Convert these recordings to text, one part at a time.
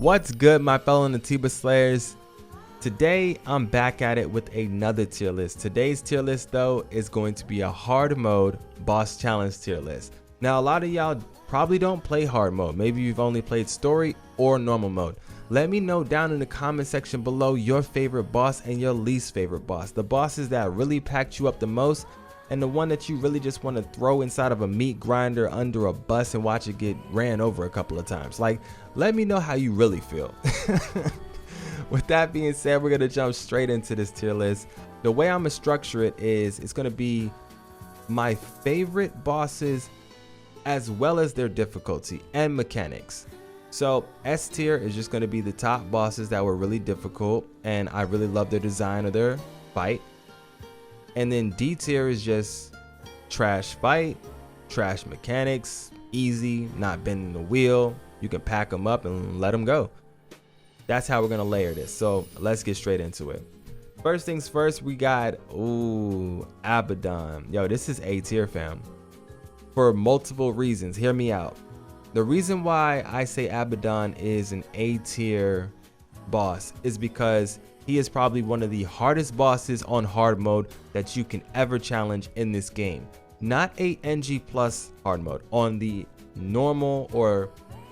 What's good, my fellow Naytiba Slayers? Today, I'm back at it with another tier list. Today's tier list, though, is going to be a hard mode boss challenge tier list. Now, a lot of y'all probably don't play hard mode. Maybe you've only played story or normal mode. Let me know down in the comment section below your favorite boss and your least favorite boss. The bosses that really packed you up the most, and the one that you really just want to throw inside of a meat grinder under a bus and watch it get ran over a couple of times. Like, let me know how you really feel. With that being said, we're going to jump straight into this tier list. The way I'm going to structure it is it's going to be my favorite bosses as well as their difficulty and mechanics. So S tier is just going to be the top bosses that were really difficult and I really love their design of their fight. And then D tier is just trash fight, trash mechanics, easy, not bending the wheel. You can pack them up and let them go. That's how we're going to layer this. So let's get straight into it. First things first, we got, Abaddon. Yo, this is A tier, fam. For multiple reasons. Hear me out. The reason why I say Abaddon is an A tier boss is because he is probably one of the hardest bosses on hard mode that you can ever challenge in this game. Not a NG plus hard mode, on the normal or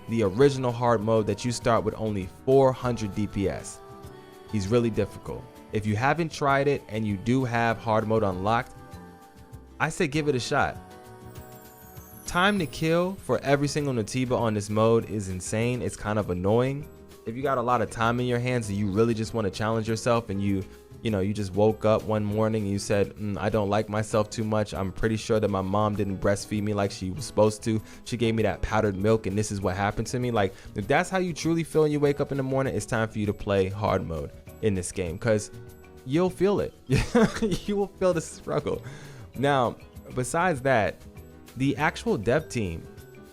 the original hard mode that you start with only 400 DPS. He's really difficult. If you haven't tried it and you do have hard mode unlocked, I say give it a shot. Time to kill for every single Naytiba on this mode is insane. It's kind of annoying. If you got a lot of time in your hands and you really just want to challenge yourself and you just woke up one morning and you said, I don't like myself too much. I'm pretty sure that my mom didn't breastfeed me like she was supposed to. She gave me that powdered milk and this is what happened to me. Like, if that's how you truly feel when you wake up in the morning, it's time for you to play hard mode in this game because you'll feel it. You will feel the struggle. Now, besides that, the actual dev team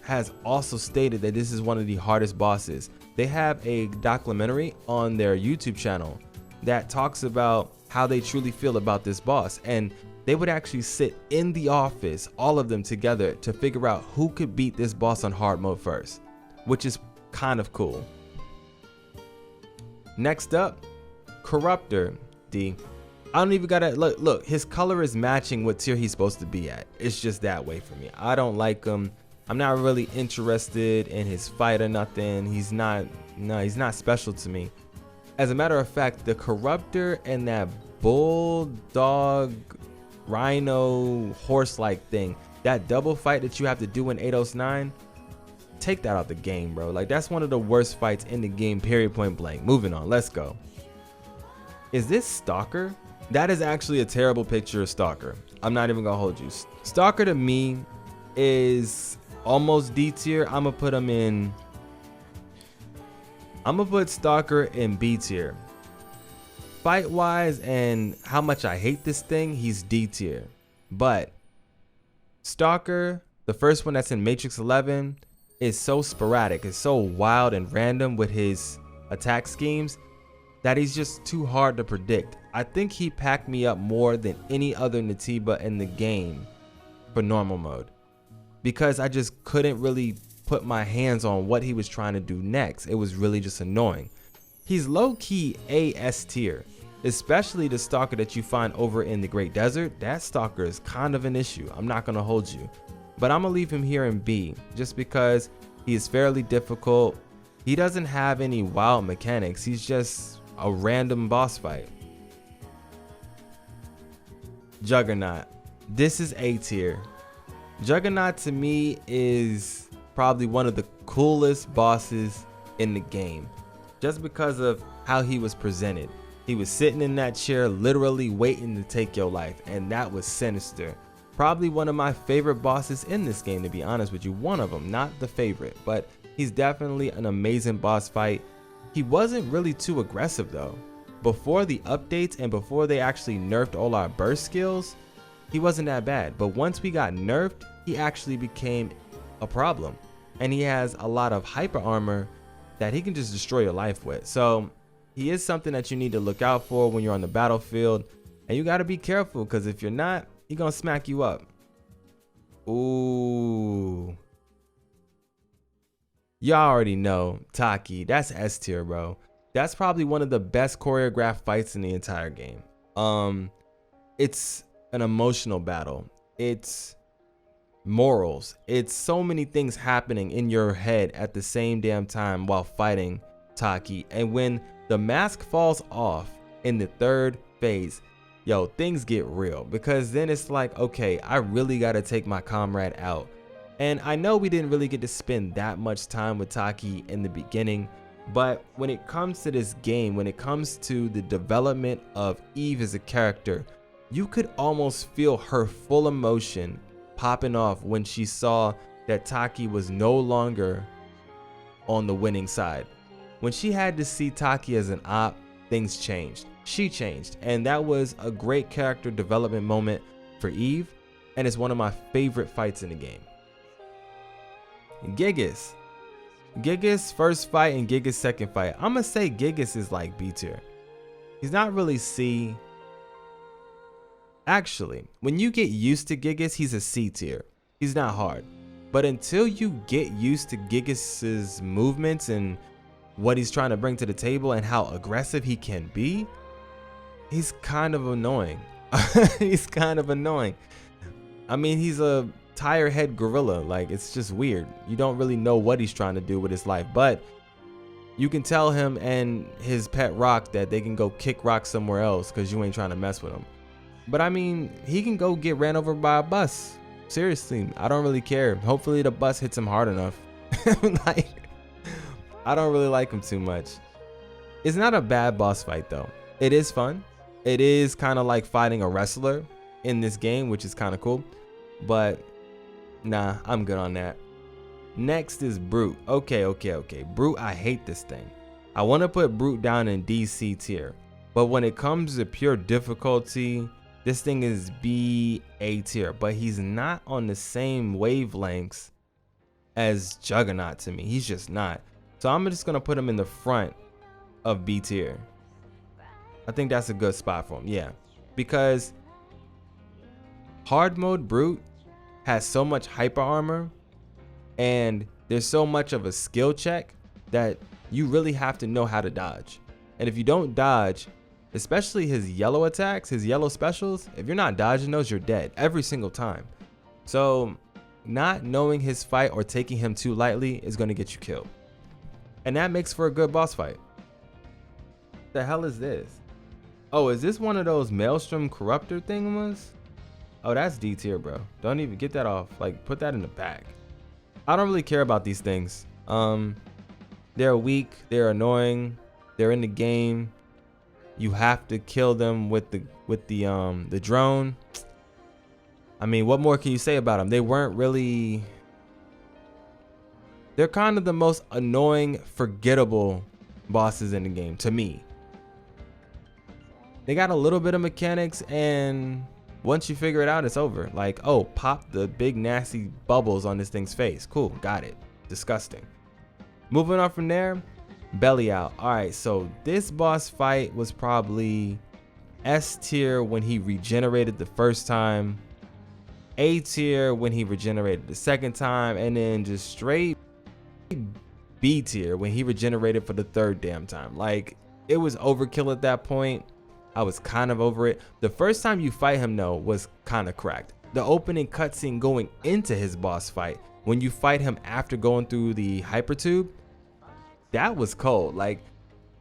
has also stated that this is one of the hardest bosses. They have a documentary on their YouTube channel that talks about how they truly feel about this boss, and they would actually sit in the office, all of them together, to figure out who could beat this boss on hard mode first, which is kind of cool. Next up, Corruptor D. I don't even gotta look, his color is matching what tier he's supposed to be at. It's just that way for me. I don't like him. I'm not really interested in his fight or nothing. He's not special to me. As a matter of fact, the Corruptor and that bulldog rhino horse-like thing, that double fight that you have to do in 809, take that out the game, bro. Like, that's one of the worst fights in the game, period, point blank. Moving on, let's go. Is this Stalker? That is actually a terrible picture of Stalker. I'm not even gonna hold you. Stalker to me is almost D tier. I'm gonna put Stalker in B tier. Fight wise and how much I hate this thing, he's D tier. But Stalker, the first one that's in Matrix 11, is so sporadic. It's so wild and random with his attack schemes that he's just too hard to predict. I think he packed me up more than any other Naytiba in the game for normal mode, because I just couldn't really put my hands on what he was trying to do next. It was really just annoying. He's low-key A S tier, especially the Stalker that you find over in the Great Desert. That Stalker is kind of an issue. I'm not gonna hold you, but I'm gonna leave him here in B just because he is fairly difficult. He doesn't have any wild mechanics. He's just a random boss fight. Juggernaut. This is A tier. Juggernaut to me is probably one of the coolest bosses in the game, just because of how he was presented. He was sitting in that chair literally waiting to take your life, and that was sinister. Probably one of my favorite bosses in this game, to be honest with you. One of them, not the favorite, but he's definitely an amazing boss fight. He wasn't really too aggressive though. Before the updates and before they actually nerfed all our burst skills, he wasn't that bad. But once we got nerfed, he actually became a problem. And he has a lot of hyper armor that he can just destroy your life with. So he is something that you need to look out for when you're on the battlefield. And you got to be careful, because if you're not, he's going to smack you up. Ooh. Y'all already know Taki. That's S tier, bro. That's probably one of the best choreographed fights in the entire game. It's an emotional battle. It's morals. It's so many things happening in your head at the same damn time while fighting Taki. And when the mask falls off in the third phase, yo, things get real, because then it's like, okay, I really got to take my comrade out. And I know we didn't really get to spend that much time with Taki in the beginning, but when it comes to this game, when it comes to the development of Eve as a character, you could almost feel her full emotion popping off when she saw that Taki was no longer on the winning side. When she had to see Taki as an op, things changed. She changed, and that was a great character development moment for Eve, and it's one of my favorite fights in the game. Gigas. Gigas first fight and Gigas second fight. I'm gonna say Gigas is like B tier. He's not really C. Actually, when you get used to Gigas, he's a C tier. He's not hard. But until you get used to Gigas's movements and what he's trying to bring to the table and how aggressive he can be, he's kind of annoying. He's kind of annoying. I mean, he's a tire head gorilla. Like, it's just weird. You don't really know what he's trying to do with his life, but you can tell him and his pet rock that they can go kick rock somewhere else because you ain't trying to mess with him. But I mean, he can go get ran over by a bus. Seriously, I don't really care. Hopefully the bus hits him hard enough. Like, I don't really like him too much. It's not a bad boss fight though. It is fun. It is kind of like fighting a wrestler in this game, which is kind of cool. But nah, I'm good on that. Next is Brute. Okay. Brute, I hate this thing. I want to put Brute down in DC tier. But when it comes to pure difficulty, this thing is B A tier. But he's not on the same wavelengths as Juggernaut to me. He's just not. So I'm just going to put him in the front of B tier. I think that's a good spot for him. Yeah. Because Hardmode Brute has so much hyper armor, and there's so much of a skill check that you really have to know how to dodge. And if you don't dodge, especially his yellow attacks, his yellow specials, if you're not dodging those, you're dead every single time. So not knowing his fight or taking him too lightly is going to get you killed. And that makes for a good boss fight. What the hell is this? Oh, is this one of those Maelstrom Corruptor thingamas? Oh, that's D tier, bro. Don't even get that off. Like, put that in the back. I don't really care about these things. They're weak. They're annoying. They're in the game. You have to kill them with the drone. I mean, what more can you say about them? They weren't really. They're kind of the most annoying, forgettable bosses in the game to me. They got a little bit of mechanics, and once you figure it out, it's over. Like, oh, pop the big nasty bubbles on this thing's face. Cool, got it. Disgusting. Moving on from there, Belly Out. All right, so this boss fight was probably S tier when he regenerated the first time, A tier when he regenerated the second time, and then just straight B tier when he regenerated for the third damn time. Like, it was overkill at that point. I was kind of over it. The first time you fight him though was kind of cracked. The opening cutscene going into his boss fight, when you fight him after going through the hyper tube, that was cold. Like,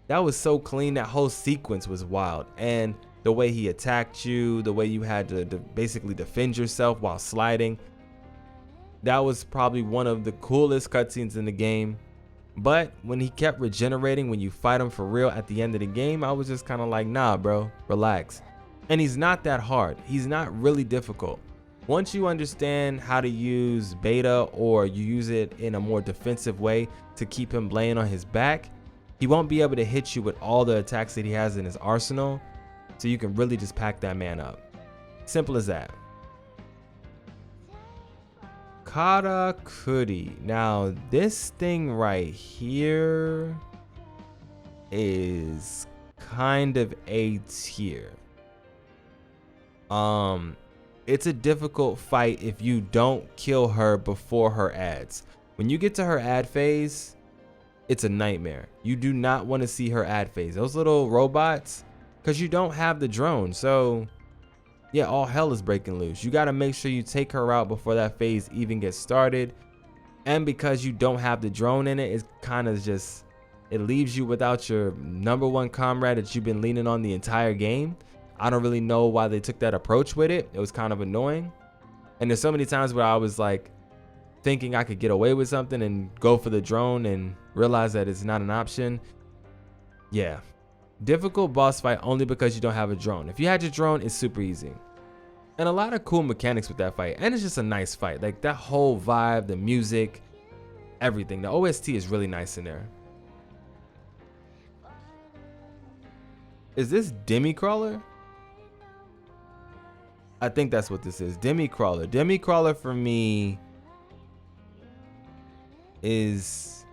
that was so clean. That whole sequence was wild. And the way he attacked you, the way you had to basically defend yourself while sliding, that was probably one of the coolest cutscenes in the game. But when he kept regenerating, when you fight him for real at the end of the game, I was just kind of like, nah, bro, relax. And he's not that hard. He's not really difficult. Once you understand how to use beta, or you use it in a more defensive way to keep him laying on his back, he won't be able to hit you with all the attacks that he has in his arsenal. So you can really just pack that man up. Simple as that. Karakuri. Now this thing right here is kind of A tier. It's a difficult fight if you don't kill her before her ads. When you get to her ad phase, it's a nightmare. You do not want to see her ad phase. Those little robots, because you don't have the drone. So yeah, all hell is breaking loose. You got to make sure you take her out before that phase even gets started. And because you don't have the drone in it, it's kind of just, it leaves you without your number one comrade that you've been leaning on the entire game. I don't really know why they took that approach with it. It was kind of annoying. And there's so many times where I was like thinking I could get away with something and go for the drone and realize that it's not an option. Yeah. Difficult boss fight only because you don't have a drone. If you had your drone, it's super easy. And a lot of cool mechanics with that fight. And it's just a nice fight. Like that whole vibe, the music, everything. The OST is really nice in there. Is this Demi Crawler? I think that's what this is. Demi Crawler. Demi Crawler for me is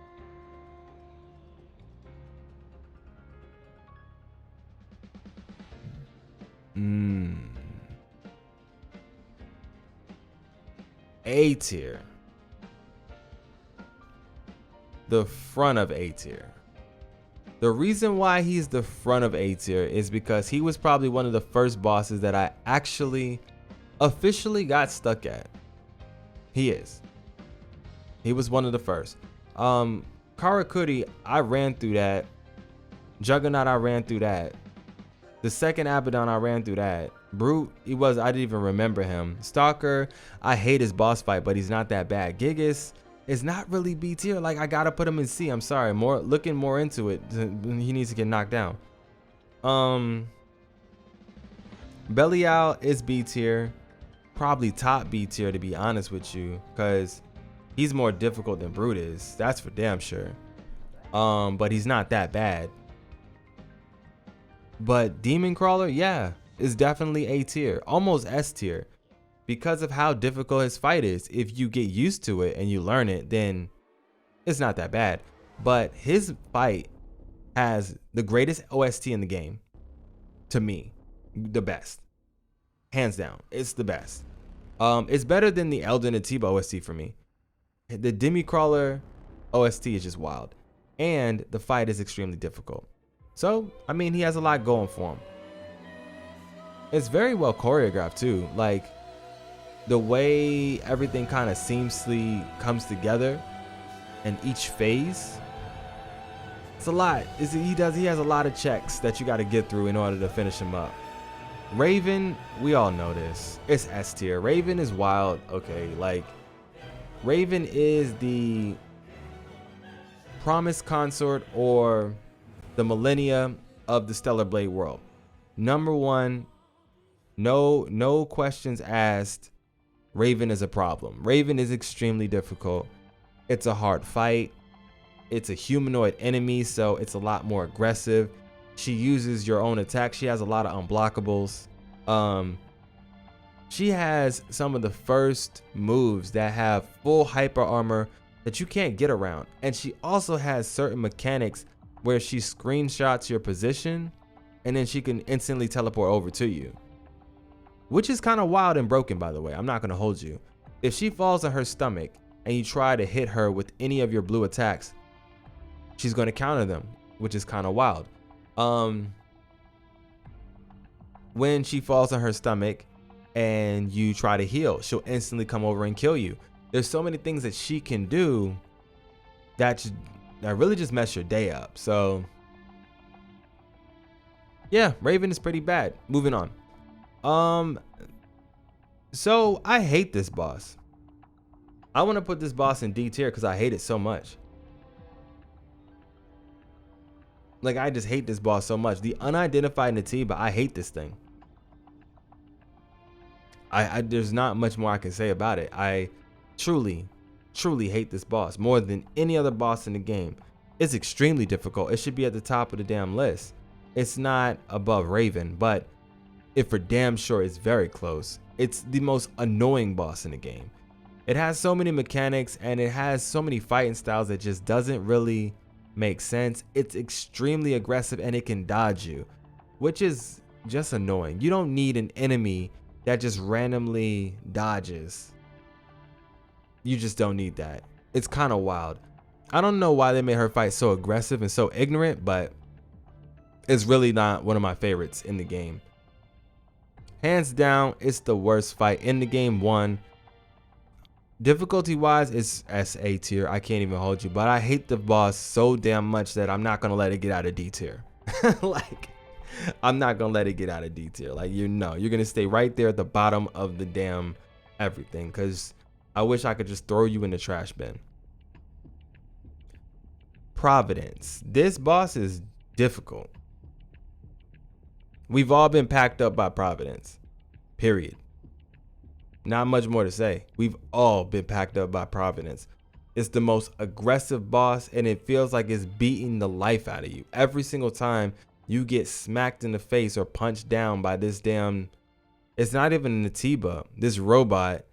A tier. The front of A tier. The reason why he's the front of A tier is because he was probably one of the first bosses that I actually officially got stuck at. He is. He was one of the first. Karakuri, I ran through that. Juggernaut, I ran through that. The second Abaddon, I ran through that. Brute, I didn't even remember him. Stalker, I hate his boss fight, but he's not that bad. Gigas is not really B tier. Like, I gotta put him in C. I'm sorry. Looking more into it, he needs to get knocked down. Belial is B tier. Probably top B tier, to be honest with you, because he's more difficult than Brute is. That's for damn sure. But he's not that bad. But Demon Crawler, yeah, is definitely A tier, almost S tier, because of how difficult his fight is. If you get used to it and you learn it, then it's not that bad. But his fight has the greatest OST in the game. To me, the best, hands down. It's the best. It's better than the Elder Naytiba OST for me. The Demi Crawler OST is just wild, and the fight is extremely difficult. So, I mean, he has a lot going for him. It's very well choreographed too. Like, the way everything kind of seamlessly comes together in each phase. It's a lot. He has a lot of checks that you got to get through in order to finish him up. Raven, we all know this. It's S tier. Raven is wild. Okay, like, Raven is the promised consort or the millennia of the Stellar Blade world. Number one, no questions asked. Raven is a problem. Raven is extremely difficult. It's a hard fight. It's a humanoid enemy, so it's a lot more aggressive. She uses your own attack. She has a lot of unblockables. She has some of the first moves that have full hyper armor that you can't get around. And she also has certain mechanics where she screenshots your position and then she can instantly teleport over to you, which is kind of wild and broken, by the way. I'm not going to hold you. If she falls on her stomach and you try to hit her with any of your blue attacks, she's going to counter them, which is kind of wild. When she falls on her stomach and you try to heal, she'll instantly come over and kill you. There's so many things that she can do that really just mess your day up. So yeah, Raven is pretty bad. Moving on. So I hate this boss. I want to put this boss in D tier because I hate it so much. Like, I just hate this boss so much. The unidentified Naytiba, I hate this thing. There's not much more I can say about it. I truly hate this boss more than any other boss in the game. It's extremely difficult. It should be at the top of the damn list. It's not above Raven, but it for damn sure is very close. It's the most annoying boss in the game. It has so many mechanics and it has so many fighting styles that just doesn't really make sense. It's extremely aggressive and it can dodge you, which is just annoying. You don't need an enemy that just randomly dodges. You just don't need that. it's kind of wild. I don't know why they made her fight so aggressive and so ignorant, but it's really not one of my favorites in the game. Hands down, it's the worst fight in the game. One, difficulty wise, it's SA tier. I can't even hold you, but I hate the boss so damn much that I'm not gonna let it get out of D tier. Like, I'm not gonna let it get out of D tier. Like, you're gonna stay right there at the bottom of the damn everything, because I wish I could just throw you in the trash bin. Providence. This boss is difficult. We've all been packed up by Providence. Period. Not much more to say. We've all been packed up by Providence. It's the most aggressive boss, and it feels like it's beating the life out of you. Every single time you get smacked in the face or punched down by this damn, it's not even Naytiba, this robot,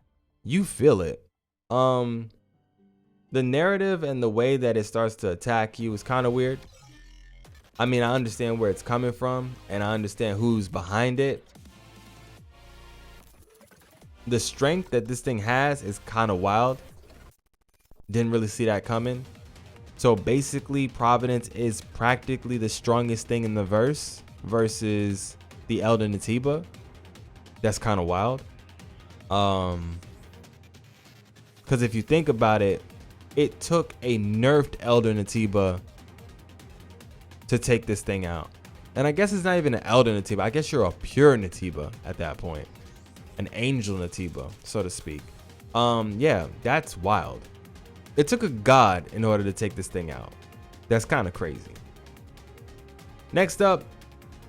you feel it. The narrative and the way that it starts to attack you is kind of weird. I mean, I understand where it's coming from, and I understand who's behind it. The strength that this thing has is kind of wild. Didn't really see that coming. So basically, Providence is practically the strongest thing in the verse versus the Elder Naytiba. That's kind of wild. Because if you think about it, it took a nerfed Elder Naytiba to take this thing out. And I guess it's not even an Elder Naytiba. I guess you're a pure Naytiba at that point. An angel Naytiba, so to speak. Yeah, that's wild. It took a god in order to take this thing out. That's kind of crazy. Next up,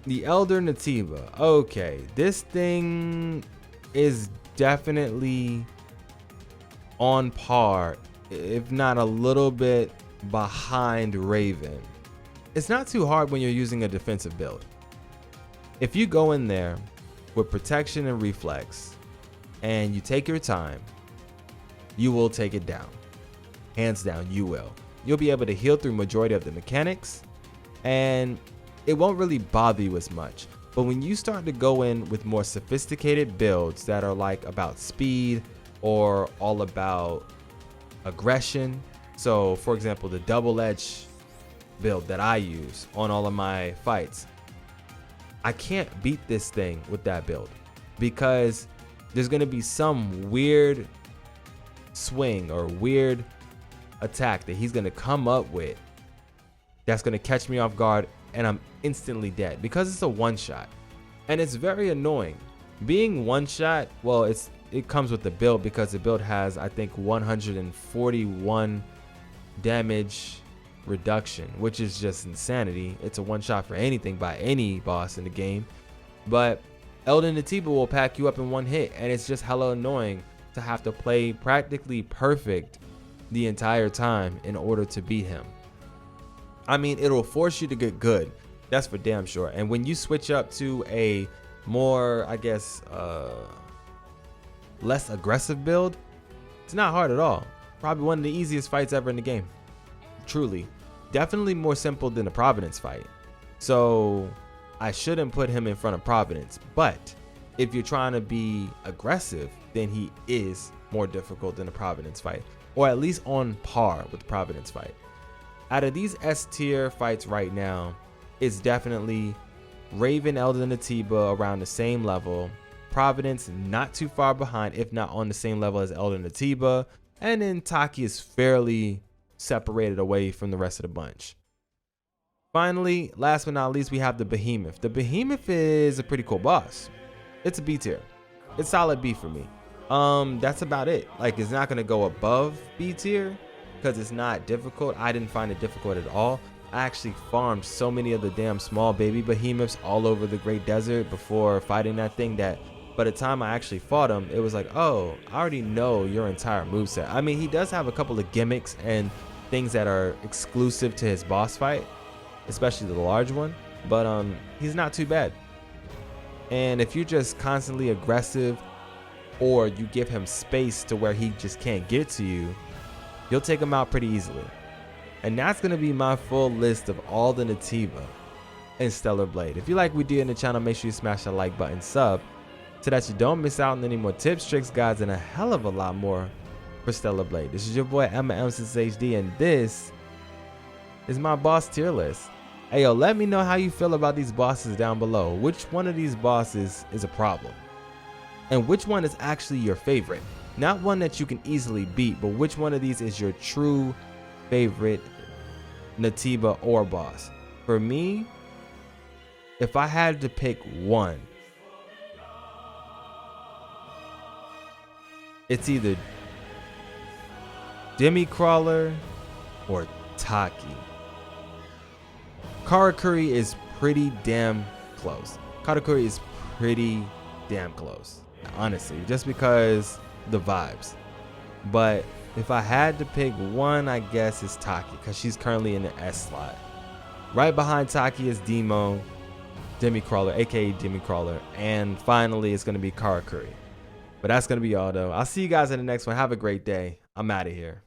the Elder Naytiba. Okay, this thing is definitely on par, if not a little bit behind Raven. It's not too hard when you're using a defensive build. If you go in there with protection and reflex and you take your time, you will take it down. Hands down, you will. You'll be able to heal through majority of the mechanics, and it won't really bother you as much. But when you start to go in with more sophisticated builds that are like about speed or all about aggression, so for example, the double edge build that I use on all of my fights, I can't beat this thing with that build because there's going to be some weird swing or weird attack that he's going to come up with that's going to catch me off guard, and I'm instantly dead because it's a one shot. And it's very annoying being one shot. Well, it comes with the build because the build has, I think, 141 damage reduction, which is just insanity. It's a one shot for anything by any boss in the game. But Elder Naytiba will pack you up in one hit, and it's just hella annoying to have to play practically perfect the entire time in order to beat him. I mean, it'll force you to get good, that's for damn sure. And when you switch up to a more, I guess, less aggressive build, it's not hard at all. Probably one of the easiest fights ever in the game. Truly. Definitely more simple than the Providence fight. So I shouldn't put him in front of Providence. But if you're trying to be aggressive, then he is more difficult than the Providence fight, or at least on par with the Providence fight. Out of these S tier fights right now, it's definitely Raven, Elder Naytiba around the same level. Providence not too far behind, if not on the same level as Elder Naytiba. And then Taki is fairly separated away from the rest of the bunch. Finally, last but not least, we have the Behemoth. The Behemoth is a pretty cool boss. It's a B tier. It's solid B for me. That's about it. Like, it's not gonna go above B tier because it's not difficult. I didn't find it difficult at all. I actually farmed so many of the damn small baby behemoths all over the Great Desert before fighting that thing that by the time I actually fought him, it was like, oh, I already know your entire moveset. I mean, he does have a couple of gimmicks and things that are exclusive to his boss fight, especially the large one, but he's not too bad. And if you're just constantly aggressive, or you give him space to where he just can't get to you, you'll take him out pretty easily. And that's going to be my full list of all the Naytiba in Stellar Blade. If you like what we did in the channel, make sure you smash that like button, sub, so that you don't miss out on any more tips, tricks, guides, and a hell of a lot more for Stellar Blade. This is your boy Emma HD, and this is my boss tier list. Hey yo, let me know how you feel about these bosses down below. Which one of these bosses is a problem? And which one is actually your favorite? Not one that you can easily beat, but which one of these is your true favorite Naytiba or boss? For me, if I had to pick one, it's either Demicrawler or Taki. Karakuri is pretty damn close. Karakuri is pretty damn close, honestly, just because the vibes. But if I had to pick one, I guess it's Taki, because she's currently in the S slot. Right behind Taki is Demicrawler, aka Demicrawler, and finally it's gonna be Karakuri. But that's gonna be all though. I'll see you guys in the next one. Have a great day. I'm out of here.